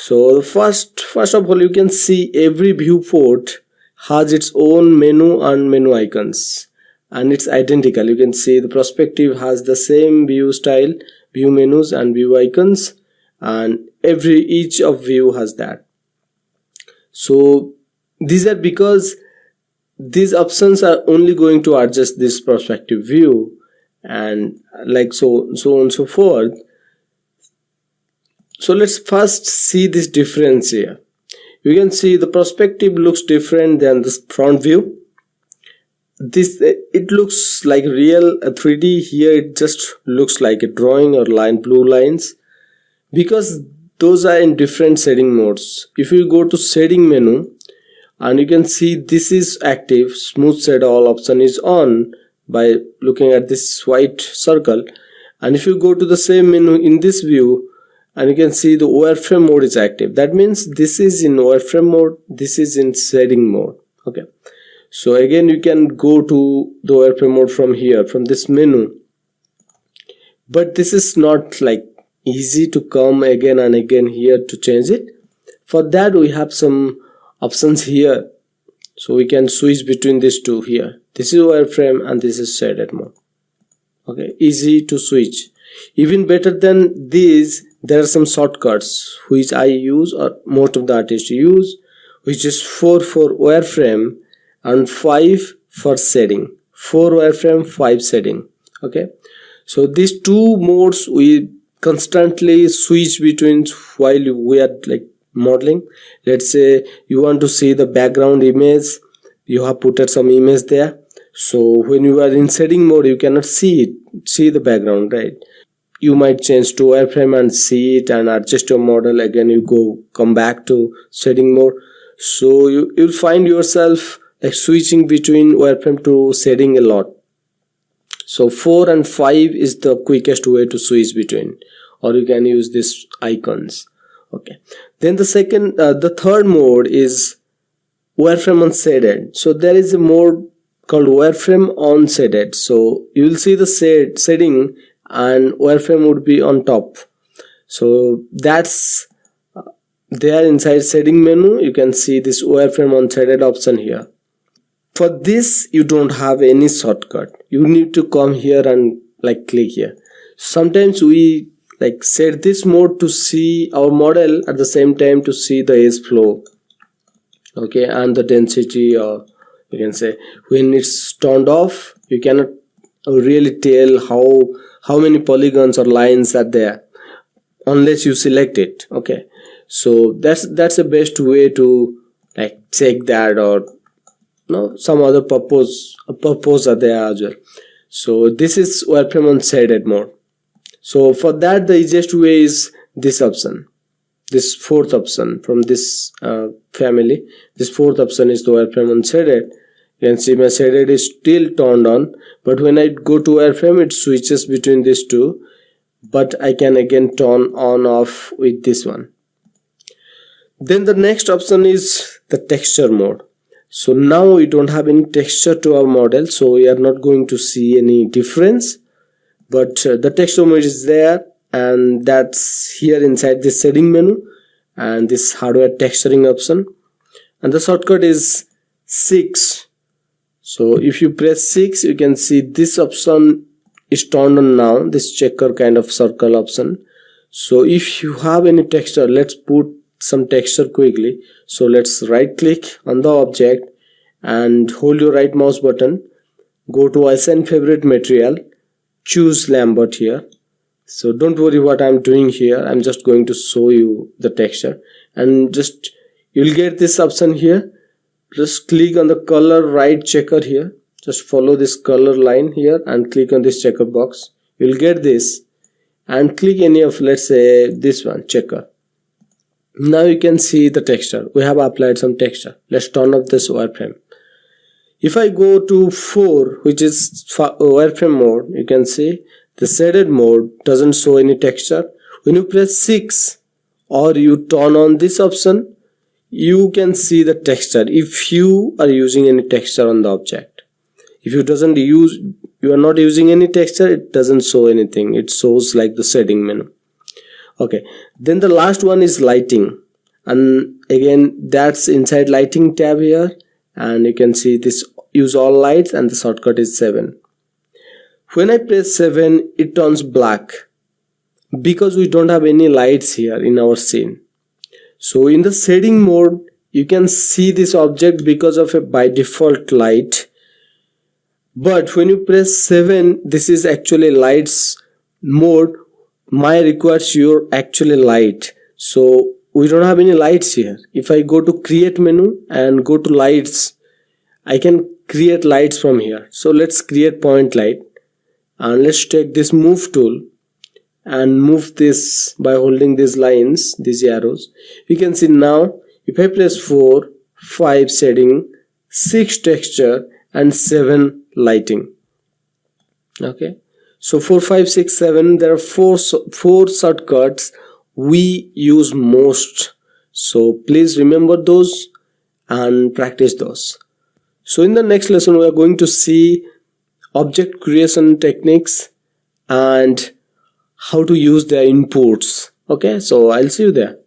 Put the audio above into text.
So the first of all, you can see every viewport has its own menu and menu icons, and it's identical. You can see the perspective has the same view style, view menus and view icons, and each of view has that. So these are because these options are only going to adjust this perspective view, and like so on and so forth. So let's first see this difference here. You can see the perspective looks different than the front view. It looks like real 3D. Here it just looks like a drawing or blue lines, because those are in different setting modes. If you go to setting menu, and you can see this is active, smooth shade all option is on by looking at this white circle. And if you go to the same menu in this view, and you can see the wireframe mode is active, that means this is in wireframe mode, this is in setting mode. Okay, so again you can go to the wireframe mode from here, from this menu, but this is not like easy to come again and again here to change it. For that we have some options here, so we can switch between these two here. This is wireframe and this is shaded mode. Okay, easy to switch. Even better than these, there are some shortcuts which I use, or most of the artists use, which is 4 for wireframe and 5 for setting. 4 wireframe, 5 setting. Okay, so these two modes we constantly switch between while we are like modeling. Let's say you want to see the background image, you have put some image there, so when you are in setting mode you cannot see the background, right? You might change to wireframe and see it and adjust your model. Again you come back to setting mode, so you'll find yourself like switching between wireframe to setting a lot. So 4 and 5 is the quickest way to switch between, or you can use these icons. Okay, then the third mode is wireframe on shaded. So there is a mode called wireframe on shaded. So you will see the setting and wireframe would be on top. So that's there inside setting menu. You can see this wireframe on shaded option here. For this you don't have any shortcut. You need to come here and like click here. Sometimes we like set this mode to see our model, at the same time to see the edge flow, okay, and the density, or you can say when it's turned off you cannot really tell how many polygons or lines are there unless you select it. Okay, so that's the best way to like check that, or some other purpose are there as well. So this is wireframe on shaded mode. So for that the easiest way is this option, this fourth option from this family. This fourth option is the wireframe on shaded. You can see my shaded is still turned on, but when I go to wireframe it switches between these two, but I can again turn on off with this one. Then the next option is the texture mode. So now we don't have any texture to our model, so we are not going to see any difference, but the texture mode is there, and that's here inside this setting menu and this hardware texturing option, and the shortcut is 6. So if you press 6 you can see this option is turned on now, this checker kind of circle option. So if you have any texture, let's put some texture quickly. So let's right click on the object and hold your right mouse button, go to assign favorite material, choose Lambert here. So don't worry what I'm doing here, I'm just going to show you the texture, and just you'll get this option here. Just click on the color right checker here, just follow this color line here and click on this checker box. You'll get this, and click any of, let's say this one, checker. Now you can see the texture. We have applied some texture. Let's turn off this wireframe. If I go to 4, which is wireframe mode, you can see the shaded mode doesn't show any texture. When you press 6 or you turn on this option, you can see the texture if you are using any texture on the object. If you are not using any texture, it doesn't show anything. It shows like the setting menu. Okay, then the last one is lighting. and again that's inside lighting tab here, and you can see this use all lights and the shortcut is 7. When I press 7 it turns black because we don't have any lights here in our scene. So in the shading mode you can see this object because of a by default light, but when you press 7 this is actually lights mode. Maya requires your actually light, so we don't have any lights here. If I go to create menu and go to lights, I can create lights from here. So let's create point light, and let's take this move tool and move this by holding these lines, these arrows. You can see now if I press 4, 5 shading, 6 texture and 7 lighting. Okay, so 4, 5, 6, 7, there are four shortcuts we use most, so please remember those and practice those. So in the next lesson we are going to see object creation techniques and how to use their inputs. Okay, so I'll see you there.